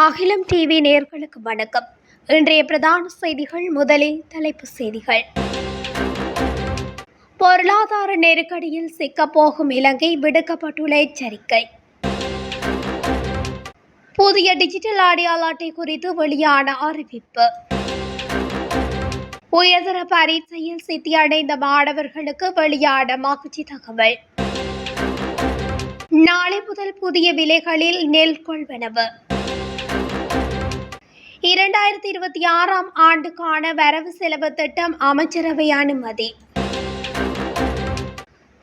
அகிலம் டிவி நேயர்களுக்கு வணக்கம். இன்றைய பிரதான செய்திகள். முதலில் தலைப்புச் செய்திகள். பொருளாதார நெருக்கடியில் சிக்கப்போகும் இலங்கை விடுக்கப்பட்டுள்ள எச்சரிக்கை. புதிய டிஜிட்டல் அடையாள அட்டை குறித்து வெளியான அறிவிப்பு. உயர்தர பரீட்சையில் சித்தியடைந்த மாணவர்களுக்கு வெளியான மகிழ்ச்சி தகவல். நாளை முதல் புதிய விலைகளில் நெல் கொள்வனவு. 2026 ஆண்டுக்கான வரவு செலவு திட்டம் அமைச்சரவை அனுமதி.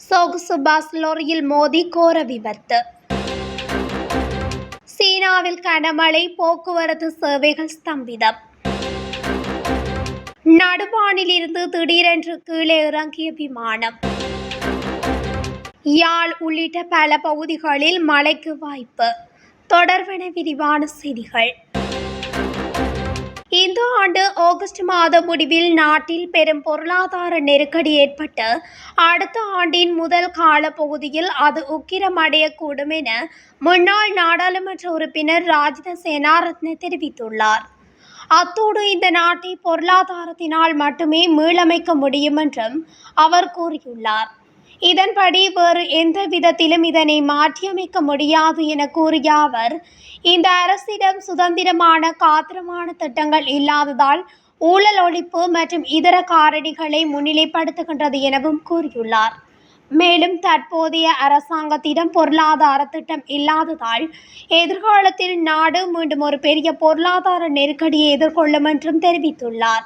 சொகுசு பஸ் லோரியில் மோதி கோர விபத்து. சீனாவில் கனமழை, போக்குவரத்து சேவைகள் ஸ்தம்பிதம். நடுவானில் இருந்து திடீரென்று கீழே இறங்கிய விமானம். யாழ் உள்ளிட்ட பல பகுதிகளில் மழைக்கு வாய்ப்பு. தொடர்வன விரிவான செய்திகள். இந்த ஆண்டு ஆகஸ்ட் மாத முடிவில் நாட்டில் பெரும் பொருளாதார நெருக்கடி ஏற்பட்டு அடுத்த ஆண்டின் முதல் கால பகுதியில் அது உக்கிரமடையக்கூடும் என முன்னாள் நாடாளுமன்ற உறுப்பினர் ராஜித சேனாரத்ன தெரிவித்துள்ளார். அத்தோடு இந்த நாட்டை பொருளாதாரத்தினால் மட்டுமே மீளமைக்க முடியும் என்றும் அவர் கூறியுள்ளார். இதன்படி வேறு எந்த விதத்திலும் இதனை மாற்றியமைக்க முடியாது என கூறிய அவர், இந்த அரசிடம் சுதந்திரமான காத்திரமான திட்டங்கள் இல்லாததால் ஊழல் ஒழிப்பு மற்றும் இதர காரணிகளை முன்னிலைப்படுத்துகின்றது எனவும் கூறியுள்ளார். மேலும் தற்போதைய அரசாங்கத்திடம் பொருளாதார திட்டம் இல்லாததால் எதிர்காலத்தில் நாடு மீண்டும் ஒரு பெரிய பொருளாதார நெருக்கடியை எதிர்கொள்ளும் என்றும் தெரிவித்துள்ளார்.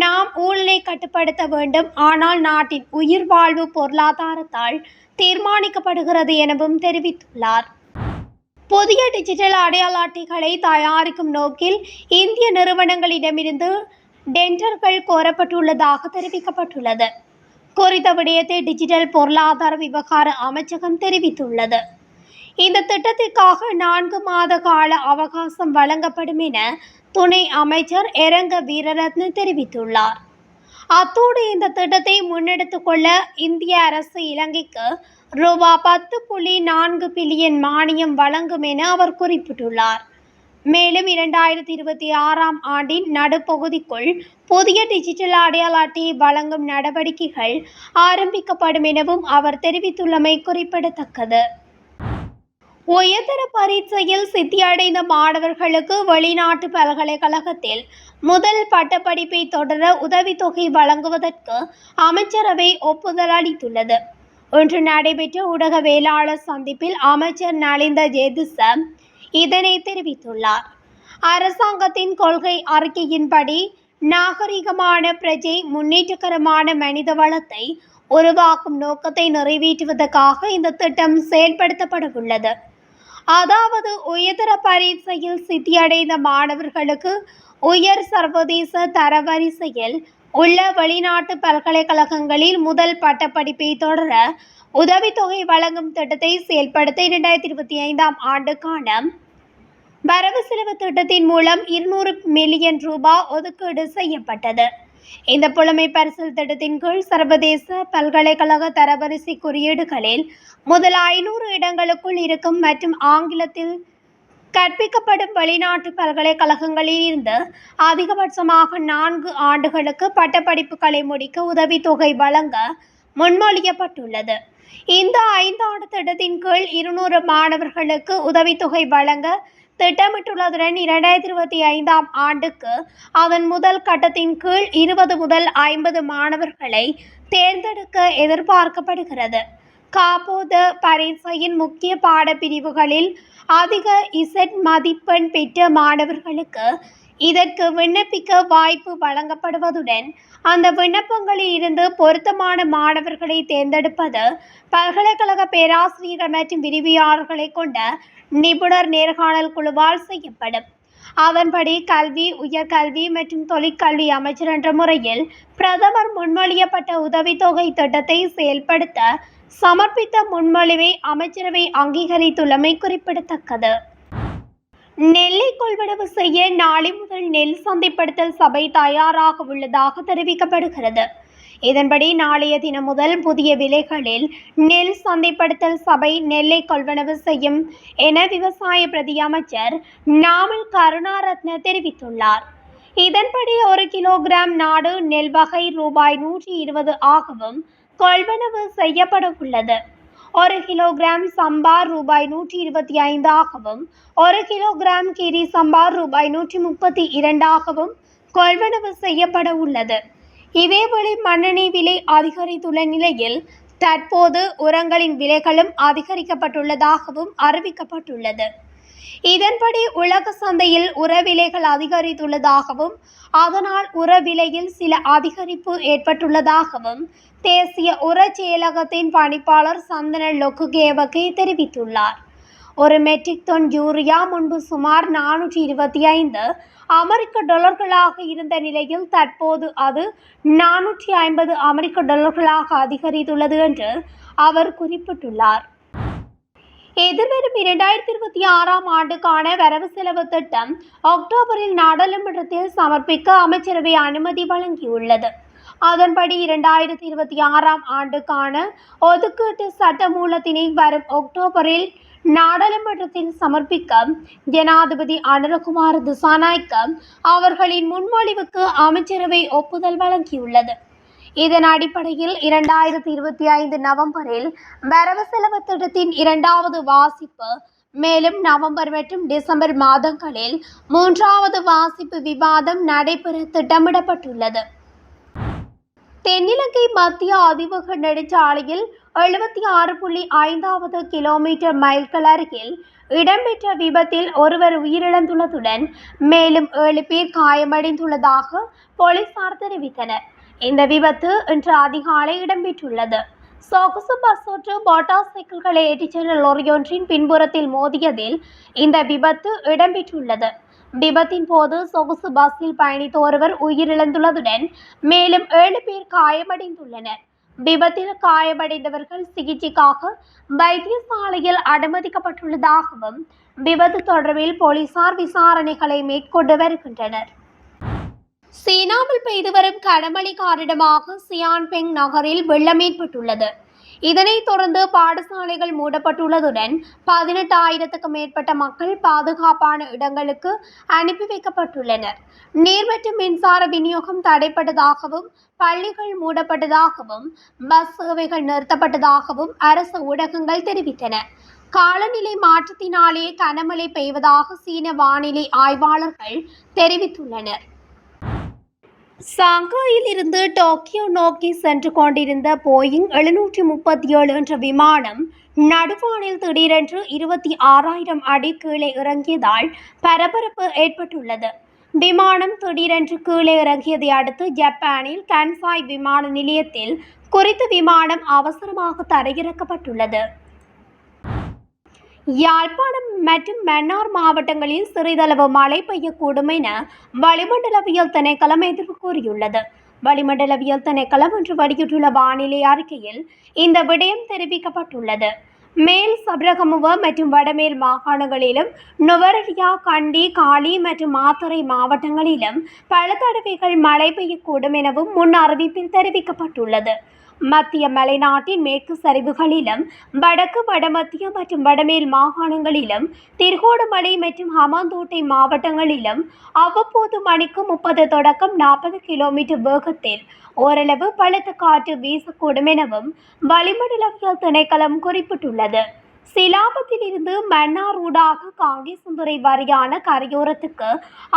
நாம் ஊழலை கட்டுப்படுத்த வேண்டும், ஆனால் நாட்டின் உயிர் வாழ்வு பொருளாதாரத்தால் தீர்மானிக்கப்படுகிறது எனவும் தெரிவித்துள்ளார். புதிய டிஜிட்டல் அடையாள அட்டைகளை தயாரிக்கும் நோக்கில் இந்திய நிறுவனங்களிடமிருந்து டெண்டர்கள் கோரப்பட்டுள்ளதாக தெரிவிக்கப்பட்டுள்ளது. குறித்த விடயத்தை டிஜிட்டல் பொருளாதார விவகார அமைச்சகம் தெரிவித்துள்ளது. இந்த திட்டத்திற்காக 4 மாத கால அவகாசம் வழங்கப்படும் என துணை அமைச்சர் எரங்க வீரரத்ன தெரிவித்துள்ளார். அத்தோடு இந்த திட்டத்தை முன்னெடுத்துக் கொள்ள இந்திய அரசு இலங்கைக்கு ரூபாய் 10.4 பில்லியன் மானியம் வழங்கும் என அவர் குறிப்பிட்டுள்ளார். மேலும் 2026 ஆண்டின் நடுப்பகுதிக்குள் புதிய டிஜிட்டல் அடையாள அட்டையை வழங்கும் நடவடிக்கைகள் ஆரம்பிக்கப்படும் எனவும் அவர் தெரிவித்துள்ளமை குறிப்பிடத்தக்கது. உயர்தர பரீட்சையில் சித்தியடைந்த மாணவர்களுக்கு வெளிநாட்டு பல்கலைக்கழகத்தில் முதல் பட்டப்படிப்பை தொடர உதவித்தொகை வழங்குவதற்கு அமைச்சரவை ஒப்புதல் அளித்துள்ளது. இன்று நடைபெற்ற ஊடகவியலாளர் சந்திப்பில் அமைச்சர் நலிந்த ஜேதிச இதனை தெரிவித்துள்ளார். அரசாங்கத்தின் கொள்கை அறிக்கையின்படி நாகரிகமான பிரஜை, முன்னேற்றகரமான மனித வளத்தை உருவாக்கும் நோக்கத்தை நிறைவேற்றுவதற்காக இந்த திட்டம் செயல்படுத்தப்படவுள்ளது. அதாவது உயர்தர பரீட்சையில் சித்தியடைந்த மாணவர்களுக்கு உயர் சர்வதேச தரவரிசையில் உள்ள வெளிநாட்டு பல்கலைக்கழகங்களில் முதல் பட்டப்படிப்பை தொடர உதவித்தொகை வழங்கும் திட்டத்தை செயல்படுத்த 2025 ஆண்டுக்கான வரவு செலவு திட்டத்தின் மூலம் 200 மில்லியன் ரூபாய் ஒதுக்கீடு செய்யப்பட்டது. இந்த புலமை பரிசில் திட்டத்தின் கீழ் சர்வதேச பல்கலைக்கழக தரவரிசை குறியீடுகளில் முதல் 500 இடங்களுக்குள் இருக்கும் மற்றும் ஆங்கிலத்தில் கற்பிக்கப்படும் வெளிநாட்டு பல்கலைக்கழகங்களில் இருந்து அதிகபட்சமாக 4 ஆண்டுகளுக்கு பட்டப்படிப்புகளை முடிக்க உதவித்தொகை வழங்க முன்மொழியப்பட்டுள்ளது. இந்த 5 ஆண்டு திட்டத்தின் கீழ் 200 மாணவர்களுக்கு உதவித்தொகை வழங்க திட்டமிட்டுள்ளதுடன் 2025 ஆண்டுக்கு அதன் முதல் கட்டத்தின் கீழ் 20 முதல் 50 மாணவர்களை தேர்ந்தெடுக்க எதிர்பார்க்கப்படுகிறது. காப்போத பரீட்சையின் முக்கிய பாடப்பிரிவுகளில் அதிக இசட் மதிப்பெண் பெற்ற மாணவர்களுக்கு இதற்கு விண்ணப்பிக்க வாய்ப்பு வழங்கப்படுவதுடன் அந்த விண்ணப்பங்களில் இருந்து பொருத்தமான மாணவர்களை தேர்ந்தெடுப்பது பல்கலைக்கழக பேராசிரியர்கள் மற்றும் விரிவியாளர்களை கொண்ட நிபுணர் நேர்காணல் குழுவால் செய்யப்படும். அதன்படி கல்வி, உயர்கல்வி மற்றும் தொழிற்கல்வி அமைச்சர் என்ற முறையில் பிரதமர் முன்மொழியப்பட்ட உதவித்தொகை திட்டத்தை செயல்படுத்த சமர்ப்பித்த முன்மொழிவை அமைச்சரவை அங்கீகரித்துள்ளமை குறிப்பிடத்தக்கது. நெல்லை கொள்வனவு செய்ய நாளை முதல் நெல் சந்தைப்படுத்தல் சபை தயாராக உள்ளதாக தெரிவிக்கப்படுகிறது. இதன்படி நாளைய தினம் முதல் புதிய விலைகளில் நெல் சந்தைப்படுத்தல் சபை நெல்லை கொள்வனவு செய்யும் என விவசாய பிரதி அமைச்சர் நாமல் கருணாரத்ன தெரிவித்துள்ளார். இதன்படி 1 கிலோகிராம் நாடு நெல் வகை ரூபாய் 120 ஆகவும் கொள்வனவு செய்யப்பட உள்ளது. 1 கிலோகிராம் சம்பா ரூபாய் 125 ஆகவும் 1 கிலோகிராம் கீரி சம்பா ரூபாய் 132 ஆகவும் கொள்வனவு செய்யப்பட உள்ளது. இதேவேளை மண்ணெண்ணெய் விலை அதிகரித்துள்ள நிலையில் தற்போது உரங்களின் விலைகளும் அதிகரிக்கப்பட்டுள்ளதாகவும் அறிவிக்கப்பட்டுள்ளது. இதன்படி உலக சந்தையில் உர விலைகள் அதிகரித்துள்ளதாகவும் அதனால் உர விலையில் சில அதிகரிப்பு ஏற்பட்டுள்ளதாகவும் தேசிய உர செயலகத்தின் பணிப்பாளர் சந்தன லொக்குகேவகே தெரிவித்துள்ளார். 1 மெட்ரிக் டன் யூரியா முன்பு சுமார் 425 அமெரிக்க டாலர்களாக இருந்த நிலையில் தற்போது அது 450 அமெரிக்க டாலர்களாக அதிகரித்துள்ளது என்று அவர் குறிப்பிட்டுள்ளார். எதிர்வரும் 2026ஆம் ஆண்டுக்கான வரவு செலவு திட்டம் அக்டோபரில் நாடாளுமன்றத்தில் சமர்ப்பிக்க அமைச்சரவை அனுமதி வழங்கியுள்ளது. அதன்படி 2026ஆம் ஆண்டுக்கான ஒதுக்கீட்டு சட்டமூலத்தினை வரும் அக்டோபரில் நாடாளுமன்றத்தில் சமர்ப்பிக்க ஜனாதிபதி அனுரகுமார திசாநாயக்க அவர்களின் முன்மொழிவுக்கு அமைச்சரவை ஒப்புதல் வழங்கியுள்ளது. இதன் அடிப்படையில் 2025 நவம்பரில் வரவு செலவு திட்டத்தின் 2வது வாசிப்பு, மேலும் நவம்பர் மற்றும் டிசம்பர் மாதங்களில் 3வது வாசிப்பு விவாதம் நடைபெற திட்டமிடப்பட்டுள்ளது. தென்னிலங்கை மத்திய அதிவேக நெடுஞ்சாலையில் 76.5வது கிலோமீட்டர் மைல்கள் அருகில் இடம்பெற்ற விபத்தில் ஒருவர் உயிரிழந்துள்ளதுடன் மேலும் 7 பேர் காயமடைந்துள்ளதாக போலீசார் தெரிவித்தனர். இந்த விபத்து இன்று அதிகாலை இடம்பெற்றுள்ளது. சொகுசு பஸ் ஒன்று மோட்டார் சைக்கிள்களை ஏற்றிச் சென்ற லொரியொன்றின் பின்புறத்தில் மோதியதில் இந்த விபத்து இடம்பெற்றுள்ளது. விபத்தின் போது சொகுசு பஸ்ஸில் பயணித்த ஒருவர் உயிரிழந்துள்ளதுடன் மேலும் 7 பேர் காயமடைந்துள்ளனர். விபத்தில் காயமடைந்தவர்கள் சிகிச்சைக்காக வைத்தியசாலையில் அனுமதிக்கப்பட்டுள்ளதாகவும் விபத்து தொடர்பில் போலீசார் விசாரணைகளை மேற்கொண்டு வருகின்றனர். சீனாவில் பெய்து வரும் கனமழை காரணமாக சியான்பெங் நகரில் வெள்ளம் ஏற்பட்டுள்ளது. இதனைத் தொடர்ந்து பாடசாலைகள் மூடப்பட்டுள்ளதுடன் 18,000க்கும் மேற்பட்ட மக்கள் பாதுகாப்பான இடங்களுக்கு அனுப்பி வைக்கப்பட்டுள்ளனர். நீர் மற்றும் மின்சார விநியோகம் தடைப்பட்டதாகவும் பள்ளிகள் மூடப்பட்டதாகவும் பஸ் சேவைகள் நிறுத்தப்பட்டதாகவும் அரசு ஊடகங்கள் தெரிவித்தன. காலநிலை மாற்றத்தினாலே கனமழை பெய்வதாக சீன வானிலை ஆய்வாளர்கள் தெரிவித்துள்ளனர். சாங்காயில் இருந்து டோக்கியோ நோக்கி சென்று கொண்டிருந்த போயிங் 737 என்ற விமானம் நடுவானில் திடீரென்று 26,000 அடி கீழே இறங்கியதால் பரபரப்பு ஏற்பட்டுள்ளது. விமானம் திடீரென்று கீழே இறங்கியதை அடுத்து ஜப்பானில் கன்சாய் விமான நிலையத்தில் குறித்த விமானம் அவசரமாக தரையிறக்கப்பட்டுள்ளது. யாழ்ப்பாணம் மற்றும் மன்னார் மாவட்டங்களில் சிறிதளவு மழை பெய்யக்கூடும் என வளிமண்டலவியல் திணைக்களம் எதிர்ப்பு கூறியுள்ளது. வளிமண்டலவியல் திணைக்களம் இன்று வெளியிட்டுள்ள வானிலை அறிக்கையில் இந்த விடயம் தெரிவிக்கப்பட்டுள்ளது. மேல் சபரகமுவ மற்றும் வடமேல் மாகாணங்களிலும் நுவரெலியா, கண்டி, காலி மற்றும் மாத்தறை மாவட்டங்களிலும் பல தடவைகள் மழை பெய்யக்கூடும் எனவும் முன் அறிவிப்பில் தெரிவிக்கப்பட்டுள்ளது. மத்திய மலைநாட்டின் மேற்கு சரிவுகளிலும் வடக்கு, வடமத்திய மற்றும் வடமேல் மாகாணங்களிலும் திருகோணமலை மற்றும் ஹம்பாந்தோட்டை மாவட்டங்களிலும் அவ்வப்போது மணிக்கு 30 தொடக்கம் 40 கிலோமீட்டர் வேகத்தில் ஓரளவு பலத்த காற்று வீசக்கூடும் எனவும் வளிமண்டலவியல் திணைக்களம் குறிப்பிட்டுள்ளது. சிலாபத்தில் இருந்து மன்னார் ஊடாக காங்கேசன்துறை வரையான கரையோரத்துக்கு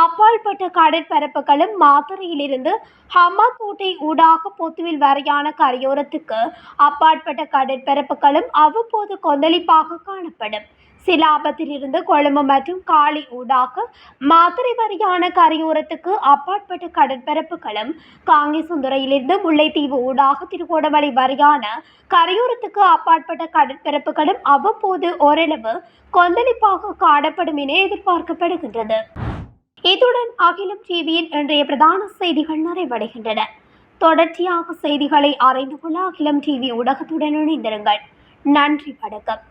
அப்பாற்பட்ட கடற்பரப்புகளும், மாத்தறையிலிருந்து ஹம்பாந்தோட்டை ஊடாக பொத்துவில் வரையான கரையோரத்துக்கு அப்பாற்பட்ட கடற்பரப்புகளும் அவ்வப்போது கொந்தளிப்பாக காணப்படும். சிலாபத்தில் இருந்து கொழும்பு மற்றும் காலி ஊடாக மாத்தறை வரையான கரையோரத்துக்கு அப்பாற்பட்ட கடற்பரப்புகளும், காங்கேசன்துறையிலிருந்து முல்லைத்தீவு ஊடாக திருகோணமலை வரையான கரையோரத்துக்கு அப்பாற்பட்ட கடற்பரப்புகளும் அவ்வப்போது ஓரளவு கொந்தளிப்பாக காணப்படும் என எதிர்பார்க்கப்படுகின்றது. இத்துடன் அகிலம் டிவியின் இன்றைய பிரதான செய்திகள் நிறைவடைகின்றன. தொடர்ச்சியாக செய்திகளை அறிந்து கொள்ள அகிலம் டிவி ஊடகத்துடன் இணைந்திருங்கள். நன்றி, வணக்கம்.